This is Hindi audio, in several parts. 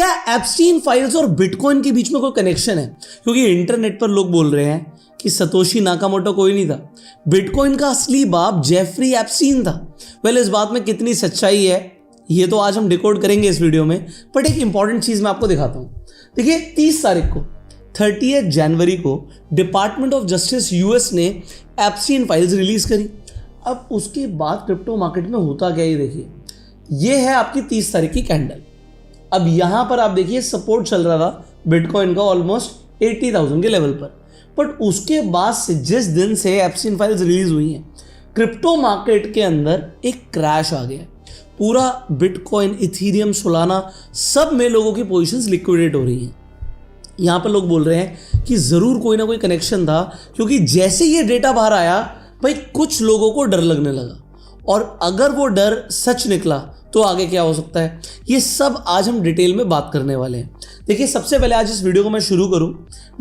क्या एप्स्टीन फाइल्स और बिटकॉइन के बीच में कोई कनेक्शन है? क्योंकि इंटरनेट पर लोग बोल रहे हैं कि सतोशी नाकामोटो कोई नहीं था, बिटकॉइन का असली बाप जेफरी एप्स्टीन था। वेल, इस बात में कितनी सच्चाई है ये तो आज हम डिकोड करेंगे इस वीडियो में, बट एक इंपॉर्टेंट चीज मैं आपको दिखाता हूं। देखिए 30 तारीख को 30 जनवरी को डिपार्टमेंट ऑफ जस्टिस यूएस ने एप्स्टीन फाइल्स रिलीज करी। अब उसके बाद क्रिप्टो मार्केट में होता क्या, ये देखिए, ये है आपकी 30 तारीख की कैंडल। अब यहां पर आप देखिए सपोर्ट चल रहा था बिटकॉइन का ऑलमोस्ट 80,000 के लेवल पर, बट उसके बाद से जिस दिन से एप्स्टीन फाइल्स रिलीज हुई हैं, क्रिप्टो मार्केट के अंदर एक क्रैश आ गया। पूरा बिटकॉइन, इथीरियम, सोलाना सब में लोगों की पोजीशंस लिक्विडेट हो रही हैं। यहां पर लोग बोल रहे हैं कि जरूर कोई ना कोई कनेक्शन था, क्योंकि जैसे ये डेटा बाहर आया भाई कुछ लोगों को डर लगने लगा, और अगर वो डर सच निकला तो आगे क्या हो सकता है, ये सब आज हम डिटेल में बात करने वाले हैं। देखिए, सबसे पहले आज इस वीडियो को मैं शुरू करूं,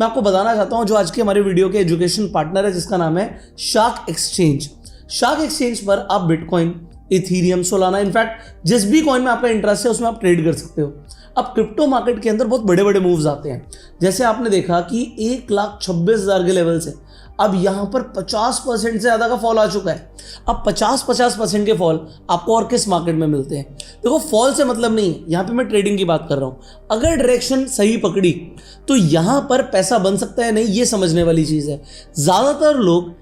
मैं आपको बताना चाहता हूं जो आज के हमारे वीडियो के एजुकेशन पार्टनर है, जिसका नाम है शार्क एक्सचेंज। शार्क एक्सचेंज पर आप बिटकॉइन, इथीरियम, सोलाना, इनफैक्ट जिस भी कॉइन में आपका इंटरेस्ट है उसमें आप ट्रेड कर सकते हो। अब क्रिप्टो मार्केट के अंदर बहुत बड़े बड़े मूव्स आते हैं, जैसे आपने देखा कि 1,26,000 के लेवल से अब यहां पर 50% से ज्यादा का फॉल आ चुका है। अब 50% के फॉल आपको और किस मार्केट में मिलते हैं? देखो, फॉल से मतलब नहीं है, यहां पे मैं ट्रेडिंग की बात कर रहा हूं। अगर डायरेक्शन सही पकड़ी तो यहां पर पैसा बन सकता है नहीं, ये समझने वाली चीज है। ज्यादातर लोग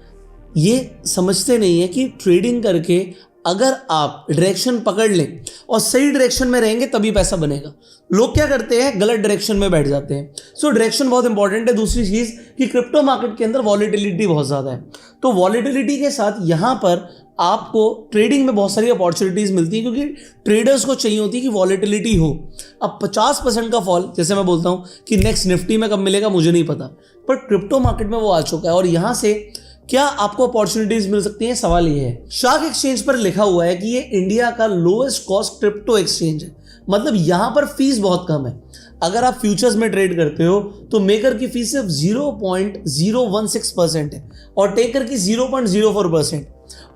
ये समझते नहीं है कि ट्रेडिंग करके अगर आप डायरेक्शन पकड़ लें और सही डायरेक्शन में रहेंगे तभी पैसा बनेगा। लोग क्या करते हैं, गलत डायरेक्शन में बैठ जाते हैं। सो डायरेक्शन बहुत इंपॉर्टेंट है। दूसरी चीज कि क्रिप्टो मार्केट के अंदर वॉलेटिलिटी बहुत ज्यादा है, तो वॉलेटिलिटी के साथ यहां पर आपको ट्रेडिंग में बहुत सारी अपॉर्चुनिटीज मिलती है, क्योंकि ट्रेडर्स को चाहिए होती है कि वॉलेटिलिटी हो। अब 50% का फॉल, जैसे मैं बोलता हूं कि नेक्स्ट निफ्टी में कब मिलेगा मुझे नहीं पता, पर क्रिप्टो मार्केट में वो आ चुका है, और यहां से क्या आपको अपॉर्चुनिटीज मिल सकती हैं, सवाल ये है। शार्क एक्सचेंज पर लिखा हुआ है कि ये इंडिया का लोएस्ट कॉस्ट क्रिप्टो एक्सचेंज है, मतलब यहां पर फीस बहुत कम है। अगर आप फ्यूचर्स में ट्रेड करते हो तो मेकर की फीस सिर्फ 0.016% है और टेकर की 0.04%,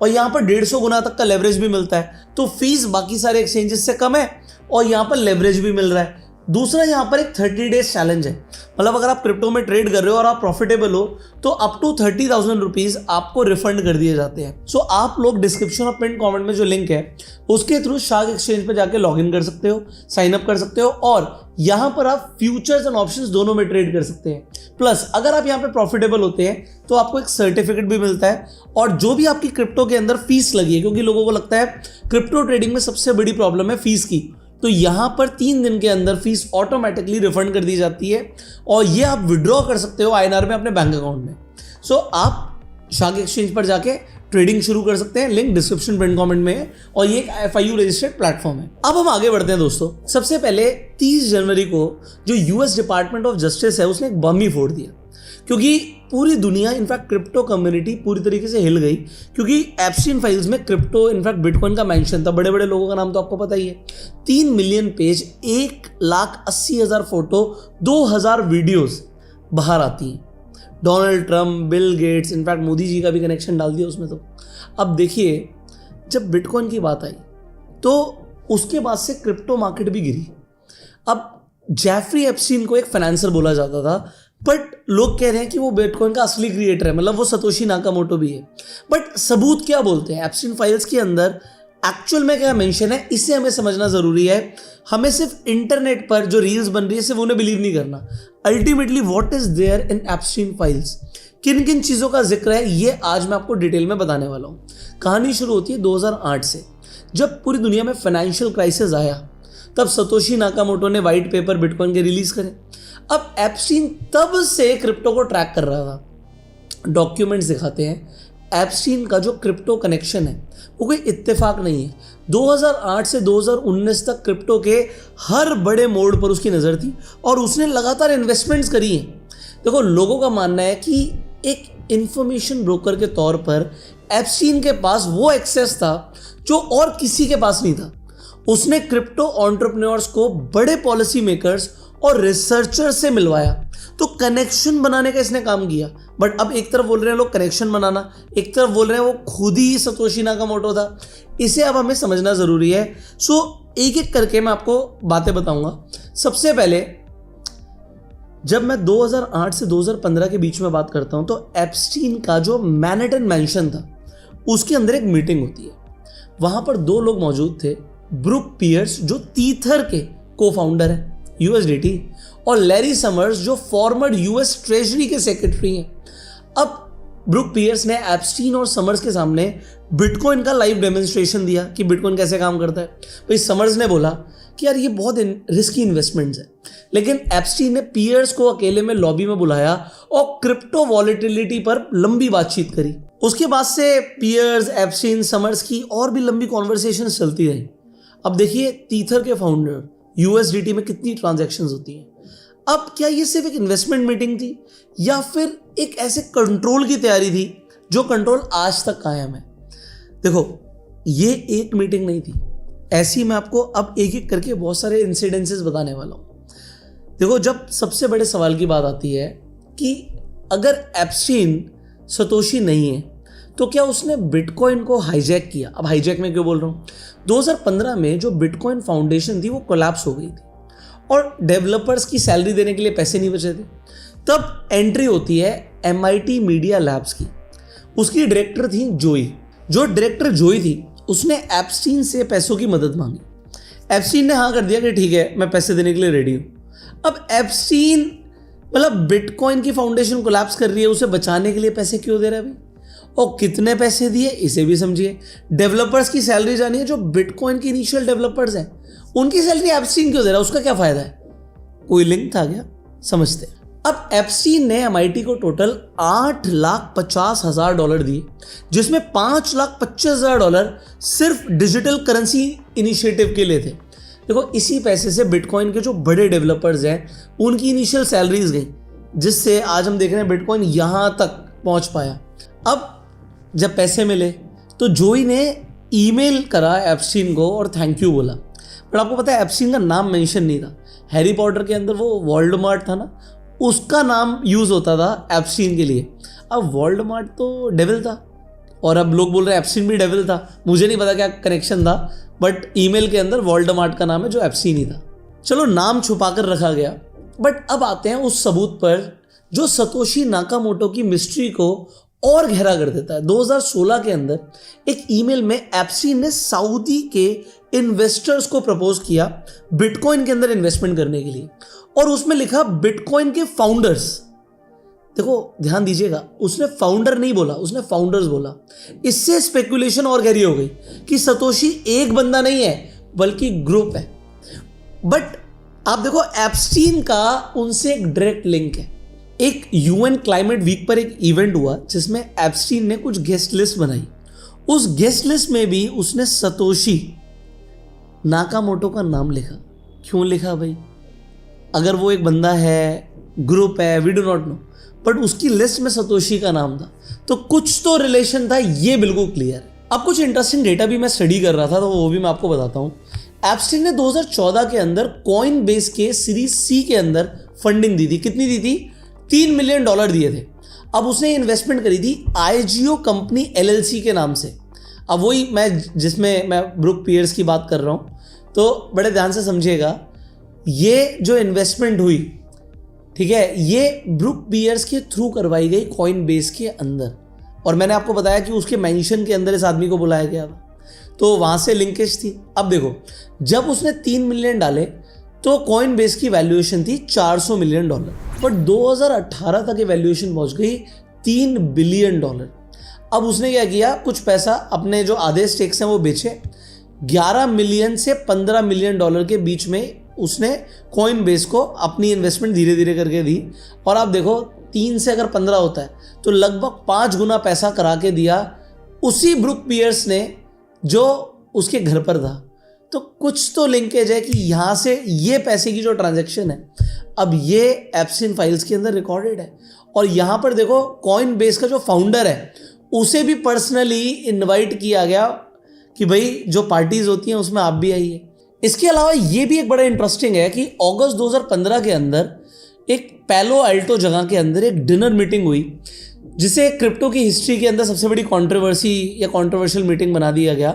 और यहां पर 150 गुना तक का लेवरेज भी मिलता है। तो फीस बाकी सारे एक्सचेंजेस से कम है और यहां पर लेवरेज भी मिल रहा है। दूसरा, यहां पर एक 30 डेज चैलेंज है, मतलब अगर आप क्रिप्टो में ट्रेड कर रहे हो और आप प्रॉफिटेबल हो तो अप टू 30,000 रुपीज आपको रिफंड कर दिए जाते हैं। सो आप लोग डिस्क्रिप्शन और पिन कमेंट में जो लिंक है उसके थ्रू शार्क एक्सचेंज पे जाके लॉग इन कर सकते हो, साइन अप कर सकते हो, और यहां पर आप फ्यूचर्स एंड ऑप्शंस दोनों में ट्रेड कर सकते हैं। प्लस अगर आप यहां पे प्रॉफिटेबल होते हैं तो आपको एक सर्टिफिकेट भी मिलता है, और जो भी आपकी क्रिप्टो के अंदर फीस लगी है, क्योंकि लोगों को लगता है क्रिप्टो ट्रेडिंग में सबसे बड़ी प्रॉब्लम है फीस की, तो यहां पर 3 दिन के अंदर फीस ऑटोमेटिकली रिफंड कर दी जाती है, और ये आप विड्रॉ कर सकते हो INR में अपने बैंक अकाउंट में। सो आप शार्क एक्सचेंज पर जाके ट्रेडिंग शुरू कर सकते हैं, लिंक डिस्क्रिप्शन पिन कमेंट में है, और ये एक FIU रजिस्टर्ड प्लेटफॉर्म है। अब हम आगे बढ़ते हैं दोस्तों। सबसे पहले 30 जनवरी को जो यूएस डिपार्टमेंट ऑफ जस्टिस है उसने एक बम ही फोड़ दिया, क्योंकि पूरी दुनिया, इनफैक्ट क्रिप्टो कम्युनिटी पूरी तरीके से हिल गई, क्योंकि एप्स्टीन फाइल्स में क्रिप्टो, इनफैक्ट बिटकॉइन का मेंशन था। बड़े बड़े लोगों का नाम तो आपको पता ही है। 3 मिलियन पेज, 1,80,000 फोटो, 2,000 वीडियोस बाहर आती हैं। Donald Trump, Bill Gates, in fact Modi ji का भी कनेक्शन डाल दिया उसमें। तो अब देखिए, जब बिटकॉइन की बात आई तो उसके बाद से क्रिप्टो मार्केट भी गिरी। अब जेफरी एप्स्टीन को एक फाइनेंसर बोला जाता था, बट लोग कह रहे हैं कि वो बिटकॉइन का असली क्रिएटर है, मतलब वो सतोशी नाकामोटो भी है। बट सबूत क्या बोलते हैं? एप्स्टीन फाइल्स के अंदर एक्चुअल में क्या मेंशन है, इसे हमें समझना जरूरी है। हमें सिर्फ इंटरनेट पर जो रील्स बन रही है सिर्फ उन्हें बिलीव नहीं करना। Ultimately what is there in Epstein files, किन किन चीजों का जिक्र है, ये आज मैं आपको डिटेल में बताने वाला हूं। कहानी शुरू होती है 2008 से, जब पूरी दुनिया में फाइनेंशियल क्राइसिस आया, तब सतोशी नाकामोटो ने व्हाइट पेपर बिटकॉइन के रिलीज करे। अब एप्स्टीन तब से क्रिप्टो को ट्रैक कर रहा था। डॉक्यूमेंट्स दिखाते हैं एप्स्टीन का जो क्रिप्टो कनेक्शन है वो कोई इत्तेफाक नहीं है। 2008 से 2019 तक क्रिप्टो के हर बड़े मोड पर उसकी नज़र थी, और उसने लगातार इन्वेस्टमेंट्स करी हैं। देखो, लोगों का मानना है कि एक इंफॉर्मेशन ब्रोकर के तौर पर एप्स्टीन के पास वो एक्सेस था जो और किसी के पास नहीं था। उसने क्रिप्टो एंटरप्रेन्योर्स को बड़े पॉलिसी मेकर्स और रिसर्चर से मिलवाया, तो कनेक्शन बनाने का इसने काम किया। बट अब एक तरफ बोल रहे हैं लोग कनेक्शन बनाना, एक तरफ बोल रहे हैं वो खुद ही सतोशी नाकामोटो था। इसे अब हमें समझना जरूरी है। सो एक एक करके मैं आपको बातें बताऊंगा। सबसे पहले जब मैं 2008 से 2015 के बीच में बात करता हूं तो एप्स्टीन का जो मैनहट्टन मैंशन था उसके अंदर एक मीटिंग होती है। वहां पर दो लोग मौजूद थे, ब्रूक पियर्स जो टीथर के को फाउंडर है यूएसडीटी, और लैरी समर्स जो फॉर्मर यूएस ट्रेजरी के सेक्रेटरी हैं। अब ब्रूक पियर्स ने एप्स्टीन और समर्स के सामने बिटकॉइन का लाइव डेमोन्स्ट्रेशन दिया कि बिटकॉइन कैसे काम करता है। भाई समर्स ने बोला कि यार ये बहुत रिस्की इन्वेस्टमेंट्स है, लेकिन एप्स्टीन ने पियर्स को अकेले में लॉबी में बुलाया और क्रिप्टो वॉलेटिलिटी पर लंबी बातचीत करी। उसके बाद से पियर्स, एप्स्टीन, समर्स की और भी लंबी कॉन्वर्सेशन चलती रही। अब देखिए टीथर के फाउंडर यूएसडीटी में कितनी ट्रांजैक्शंस होती हैं। अब क्या ये सिर्फ एक इन्वेस्टमेंट मीटिंग थी या फिर एक ऐसे कंट्रोल की तैयारी थी जो कंट्रोल आज तक कायम है? देखो, ये एक मीटिंग नहीं थी, ऐसी मैं आपको अब एक एक करके बहुत सारे इंसिडेंसेस बताने वाला हूं। देखो, जब सबसे बड़े सवाल की बात आती है कि अगर एप्स्टीन सतोशी नहीं है तो क्या उसने बिटकॉइन को हाईजैक किया? अब हाईजैक में क्यों बोल रहा हूं, 2015 में जो बिटकॉइन फाउंडेशन थी वो कोलैप्स हो गई थी और डेवलपर्स की सैलरी देने के लिए पैसे नहीं बचे थे। तब एंट्री होती है MIT मीडिया लैब्स की। उसकी डायरेक्टर थी जोई। जो डायरेक्टर जोई थी उसने एप्स्टीन से पैसों की मदद मांगी। एप्स्टीन ने हाँ कर दिया कि ठीक है, मैं पैसे देने के लिए रेडी हूं। अब एप्स्टीन मतलब बिटकॉइन की फाउंडेशन कोलैप्स कर रही है, उसे बचाने के लिए पैसे क्यों दे रहा है भाई? और कितने पैसे दिए इसे भी समझिए। डेवलपर्स की सैलरी जानिए, जो बिटकॉइन के इनिशियल डेवलपर्स हैं उनकी सैलरी एप्स्टीन क्यों दे रहा है? उसका क्या फायदा है? कोई लिंक था क्या? समझते हैं। अब एप्स्टीन ने MIT को टोटल $8,50,000 दिए, जिसमें $5,25,000 सिर्फ डिजिटल करेंसी इनिशिएटिव के लिए थे। देखो, इसी पैसे से बिटकॉइन के जो बड़े डेवलपर्स हैं उनकी इनिशियल सैलरीज गई, जिससे आज हम देख रहे हैं बिटकॉइन यहां तक पहुंच पाया। अब जब पैसे मिले तो जोई ने ईमेल करा एप्स्टीन को और थैंक यू बोला। पर आपको पता है एप्स्टीन का नाम मेंशन नहीं था। हैरी पॉटर के अंदर वो वोल्डेमॉर्ट था ना, उसका नाम यूज होता था एप्स्टीन के लिए। अब वोल्डेमॉर्ट तो डेविल था और अब लोग बोल रहे हैं एप्स्टीन भी डेविल था। मुझे नहीं पता क्या कनेक्शन था, बट ईमेल के अंदर वोल्डेमॉर्ट का नाम है जो एप्स्टीन ही था। चलो, नाम छुपा कर रखा गया। बट अब आते हैं उस सबूत पर जो सतोशी नाकामोटो की मिस्ट्री को और गहरा कर देता है। 2016 के अंदर एक ईमेल में एप्स्टीन ने सऊदी के इन्वेस्टर्स को प्रपोज किया बिटकॉइन के अंदर इन्वेस्टमेंट करने के लिए, और उसमें लिखा बिटकॉइन के फाउंडर्स। देखो ध्यान दीजिएगा, उसने फाउंडर नहीं बोला, उसने फाउंडर्स बोला। इससे स्पेकुलेशन और गहरी हो गई कि सतोशी एक बंदा नहीं है बल्कि ग्रुप है। बट आप देखो, एप्स्टीन का उनसे एक डायरेक्ट लिंक है। एक UN क्लाइमेट वीक पर एक इवेंट हुआ जिसमें एप्स्टीन ने कुछ गेस्ट लिस्ट बनाई। उस गेस्ट लिस्ट में भी उसने सतोशी नाकामोटो का नाम लिखा। क्यों लिखा भाई? अगर वो एक बंदा है, ग्रुप है, we do not know, but उसकी लिस्ट में सतोशी का नाम था, तो कुछ तो रिलेशन था, ये बिल्कुल क्लियर है। अब कुछ इंटरेस्टिंग डेटा भी मैं स्टडी कर रहा था, तो वो भी मैं आपको बताता हूं। एप्स्टीन ने 2014 के अंदर कॉइनबेस के सीरीज C के अंदर फंडिंग दी थी। कितनी दी थी? $3 मिलियन दिए थे। अब उसने इन्वेस्टमेंट करी थी IGO कंपनी LLC के नाम से। अब वही जिसमें मैं ब्रूक पियर्स की बात कर रहा हूं, तो बड़े ध्यान से समझिएगा। ये जो इन्वेस्टमेंट हुई, ठीक है, ये ब्रूक पियर्स के थ्रू करवाई गई कॉइनबेस के अंदर, और मैंने आपको बताया कि उसके मेंशन के अंदर इस आदमी को बुलाया गया था, तो वहां से लिंकेज थी। अब देखो, जब उसने 3 मिलियन डाले तो कॉइनबेस की वैल्यूएशन थी $400 मिलियन, बट 2018 तक ये वैल्यूएशन पहुंच गई $3 बिलियन। अब उसने क्या किया, कुछ पैसा अपने जो आधे स्टेक्स हैं वो बेचे। 11 मिलियन से $15 मिलियन के बीच में उसने कॉइनबेस को अपनी इन्वेस्टमेंट धीरे धीरे करके दी। और आप देखो, 3 से अगर 15 होता है तो लगभग 5 गुना पैसा करा के दिया उसी ब्रूक पियर्स ने जो उसके घर पर था। तो कुछ तो लिंकेज है कि यहाँ से ये पैसे की जो ट्रांजैक्शन है, अब ये एप्स्टीन फाइल्स के अंदर रिकॉर्डेड है। और यहाँ पर देखो, कॉइनबेस का जो फाउंडर है उसे भी पर्सनली इनवाइट किया गया कि भाई जो पार्टीज होती हैं उसमें आप भी आइए। इसके अलावा ये भी एक बड़ा इंटरेस्टिंग है कि अगस्त 2015 के अंदर एक पैलो अल्टो जगह के अंदर एक डिनर मीटिंग हुई, जिसे क्रिप्टो की हिस्ट्री के अंदर सबसे बड़ी कंट्रोवर्सी या कंट्रोवर्शियल मीटिंग बना दिया गया,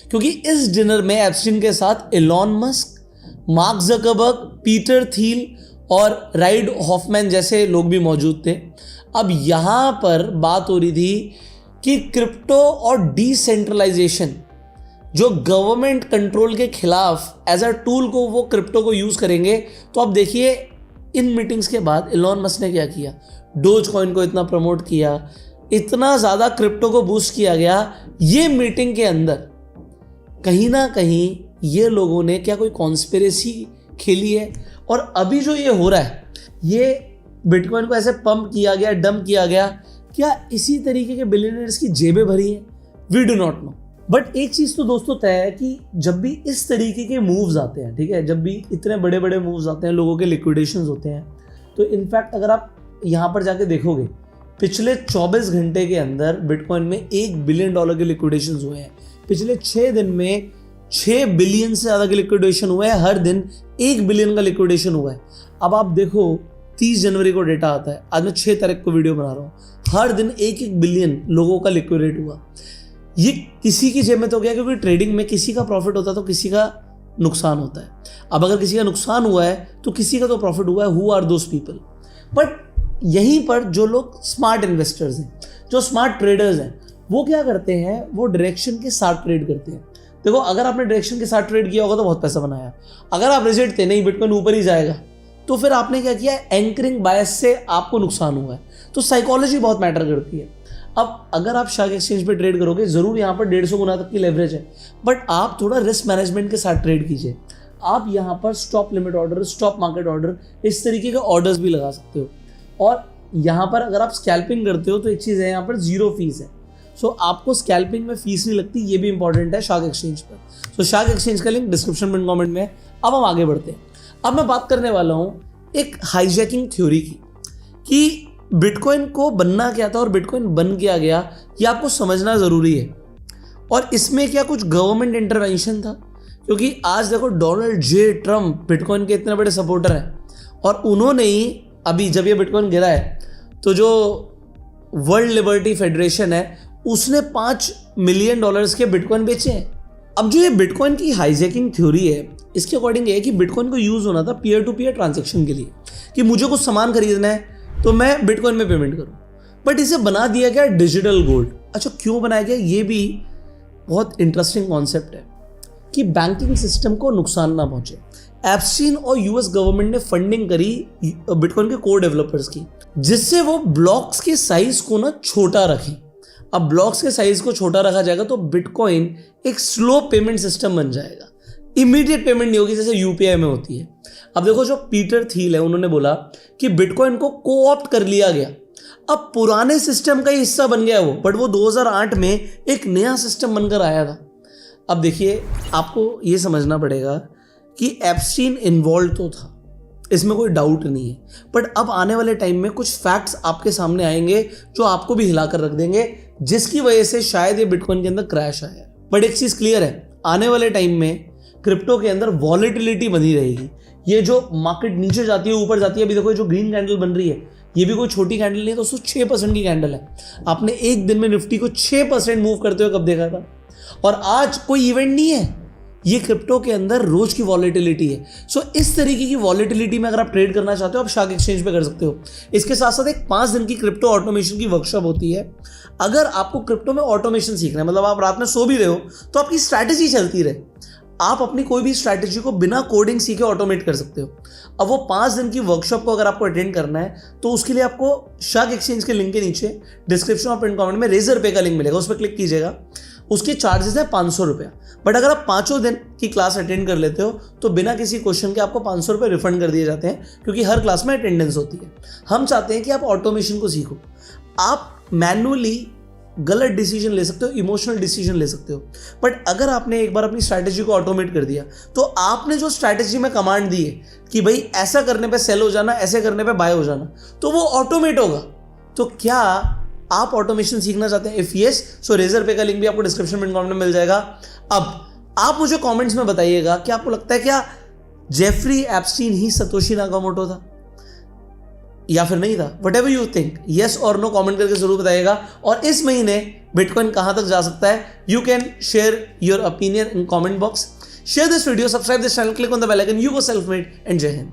क्योंकि इस डिनर में एप्स्टीन के साथ Elon Musk, mark Zuckerberg, Peter Thiel और राइड हॉफमैन जैसे लोग भी मौजूद थे। अब यहाँ पर बात हो रही थी कि क्रिप्टो और डिसेंट्रलाइजेशन जो गवर्नमेंट कंट्रोल के खिलाफ एज अ टूल को वो क्रिप्टो को यूज़ करेंगे। तो अब देखिए इन मीटिंग्स के बाद इलॉन मस्क ने क्या किया, डोज कॉइन को इतना प्रमोट किया, इतना ज़्यादा क्रिप्टो को बूस्ट किया गया। ये मीटिंग के अंदर कहीं ना कहीं ये लोगों ने क्या कोई कॉन्स्पिरेसी खेली है, और अभी जो ये हो रहा है, ये बिटकॉइन को ऐसे पंप किया गया, डंप किया गया, क्या इसी तरीके के बिलियनर्स की जेबें भरी हैं? We do not know. But एक चीज़ तो दोस्तों तय है कि जब भी इस तरीके के मूव्स आते हैं, ठीक है, जब भी इतने बड़े बड़े मूव्स आते हैं, लोगों के लिक्विडेशंस होते हैं, तो इनफैक्ट अगर आप यहाँ पर जाके देखोगे पिछले 24 घंटे के अंदर बिटकॉइन में $1 बिलियन के लिक्विडेशंस हुए हैं। पिछले 6 दिन में 6 बिलियन से ज़्यादा के लिक्विडेशन हुए हैं। हर दिन 1 बिलियन का लिक्विडेशन हुआ है। अब आप देखो 30 जनवरी को डेटा आता है, आज मैं 6 तारीख को वीडियो बना रहा हूँ, हर दिन 1-1 बिलियन लोगों का लिक्विडेट हुआ। ये किसी की जेब में तो गया, क्योंकि ट्रेडिंग में किसी का प्रॉफिट होता है तो किसी का नुकसान होता है। अब अगर किसी का नुकसान हुआ है तो किसी का तो प्रॉफिट हुआ है। Who are those people? But यहीं पर जो लोग स्मार्ट इन्वेस्टर्स हैं, जो स्मार्ट ट्रेडर्स हैं, वो क्या करते हैं, वो डायरेक्शन के साथ ट्रेड करते हैं। देखो, अगर आपने डायरेक्शन के साथ ट्रेड किया होगा तो बहुत पैसा बनाया। अगर आप रिजल्ट थे नहीं, बिटकॉइन ऊपर ही जाएगा, तो फिर आपने क्या किया, एंकरिंग बायस से आपको नुकसान हुआ है। तो साइकोलॉजी बहुत मैटर करती है। अब अगर आप शार्क एक्सचेंज पे ट्रेड करोगे, जरूर यहाँ पर 150 गुना तक की लेवरेज है, बट आप थोड़ा रिस्क मैनेजमेंट के साथ ट्रेड कीजिए। आप यहाँ पर stop limit order, stop market order, इस तरीके के ऑर्डर्स भी लगा सकते हो। और यहाँ पर अगर आप स्कैल्पिंग करते हो तो एक चीज़ है, यहाँ पर 0 फीस है। सो आपको स्कैल्पिंग में फीस नहीं लगती, ये भी इंपॉर्टेंट है शार्क एक्सचेंज पर। सो शार्क एक्सचेंज का लिंक डिस्क्रिप्शन में, कमेंट में है। अब हम आगे बढ़ते हैं। अब मैं बात करने वाला हूँ एक हाईजैकिंग थ्योरी की, कि बिटकॉइन को बनना क्या था और बिटकॉइन बन क्या गया, ये आपको समझना ज़रूरी है। और इसमें क्या कुछ गवर्नमेंट इंटरवेंशन था? क्योंकि आज देखो डोनाल्ड जे ट्रम्प बिटकॉइन के इतने बड़े सपोर्टर हैं, और उन्होंने ही अभी जब ये बिटकॉइन गिरा है तो जो वर्ल्ड लिबर्टी फेडरेशन है उसने $5 मिलियन के बिटकॉइन बेचे हैं। अब जो ये बिटकॉइन की हाईजैकिंग थ्योरी है, इसके अकॉर्डिंग ये है कि बिटकॉइन को यूज़ होना था पीयर टू पीयर ट्रांजेक्शन के लिए, कि मुझे कुछ सामान खरीदना है तो मैं बिटकॉइन में पेमेंट करूं। बट इसे बना दिया गया डिजिटल गोल्ड। अच्छा, क्यों बनाया गया? ये भी बहुत इंटरेस्टिंग कॉन्सेप्ट है कि बैंकिंग सिस्टम को नुकसान ना पहुंचे। एप्स्टीन और यूएस गवर्नमेंट ने फंडिंग करी बिटकॉइन के कोर डेवलपर्स की, जिससे वो ब्लॉक्स के साइज को ना छोटा रखें। अब ब्लॉक्स के साइज को छोटा रखा जाएगा तो बिटकॉइन एक स्लो पेमेंट सिस्टम बन जाएगा। इमीडिएट पेमेंट नहीं होगी जैसे यूपीआई में होती है। अब देखो, जो पीटर थील है उन्होंने बोला कि बिटकॉइन को कोऑप्ट कर लिया गया, अब पुराने सिस्टम का ही हिस्सा बन गया वो, बट वो 2008 में एक नया सिस्टम बनकर आया था। अब देखिए, आपको ये समझना पड़ेगा कि एप्स्टीन इन्वॉल्व तो था, इसमें कोई डाउट नहीं है, बट अब आने वाले टाइम में कुछ फैक्ट्स आपके सामने आएंगे जो आपको भी हिलाकर रख देंगे, जिसकी वजह से शायद ये बिटकॉइन के अंदर क्रैश आया। बट एक चीज़ क्लियर है, आने वाले टाइम में क्रिप्टो के अंदर वॉलेटिलिटी बनी रहेगी। ये जो मार्केट नीचे जाती है ऊपर जाती है, अभी देखो जो ग्रीन कैंडल बन रही है, ये भी कोई छोटी कैंडल नहीं है दोस्तों, 6% की कैंडल है। आपने एक दिन में निफ्टी को 6% मूव करते हुए कब देखा था? और आज कोई इवेंट नहीं है, ये क्रिप्टो के अंदर रोज की वॉलेटिलिटी है। सो इस तरीके की वॉलेटिलिटी में अगर आप ट्रेड करना चाहते हो, आप शार्क एक्सचेंज पे कर सकते हो। इसके साथ साथ एक 5 दिन की क्रिप्टो ऑटोमेशन की वर्कशॉप होती है। अगर आपको क्रिप्टो में ऑटोमेशन सीखना है, मतलब आप रात में सो भी रहे हो तो आपकी स्ट्रैटेजी चलती रहे, आप अपनी कोई भी स्ट्रैटेजी को बिना कोडिंग सीखे ऑटोमेट कर सकते हो। अब वो 5 दिन की वर्कशॉप को अगर आपको अटेंड करना है तो उसके लिए आपको शार्क एक्सचेंज के लिंक के नीचे डिस्क्रिप्शन और पिन कमेंट में रेजर पे का लिंक मिलेगा, उस पर क्लिक कीजिएगा। उसके चार्जेस है 500 रुपया। बट अगर आप 5 दिन की क्लास अटेंड कर लेते हो तो बिना किसी क्वेश्चन के आपको 500 रुपये रिफंड कर दिए जाते हैं, क्योंकि हर क्लास में अटेंडेंस होती है। हम चाहते हैं कि आप ऑटोमेशन को सीखो। आप मैनुअली गलत डिसीजन ले सकते हो, इमोशनल डिसीजन ले सकते हो, बट अगर आपने एक बार अपनी स्ट्रैटेजी को ऑटोमेट कर दिया तो आपने जो स्ट्रैटेजी में कमांड दी है कि भाई ऐसा करने पे सेल हो जाना, ऐसे करने पे बाय हो जाना, तो वो ऑटोमेट होगा। तो क्या आप ऑटोमेशन सीखना चाहते हैं? इफ यस, सो रेजर पे का लिंक भी आपको डिस्क्रिप्शन में कमेंट में मिल जाएगा। अब आप मुझे कमेंट्स में बताइएगा कि आपको लगता है क्या जेफरी एप्स्टीन ही सतोशी नाकामोटो था या फिर नहीं था? व्हाटएवर यू थिंक, यस और नो कमेंट करके जरूर बताइएगा। और इस महीने बिटकॉइन कहां तक जा सकता है, you can share your opinion in comment box. Share this video, subscribe this channel, click on the bell icon. You go self-made, and Jai Hind.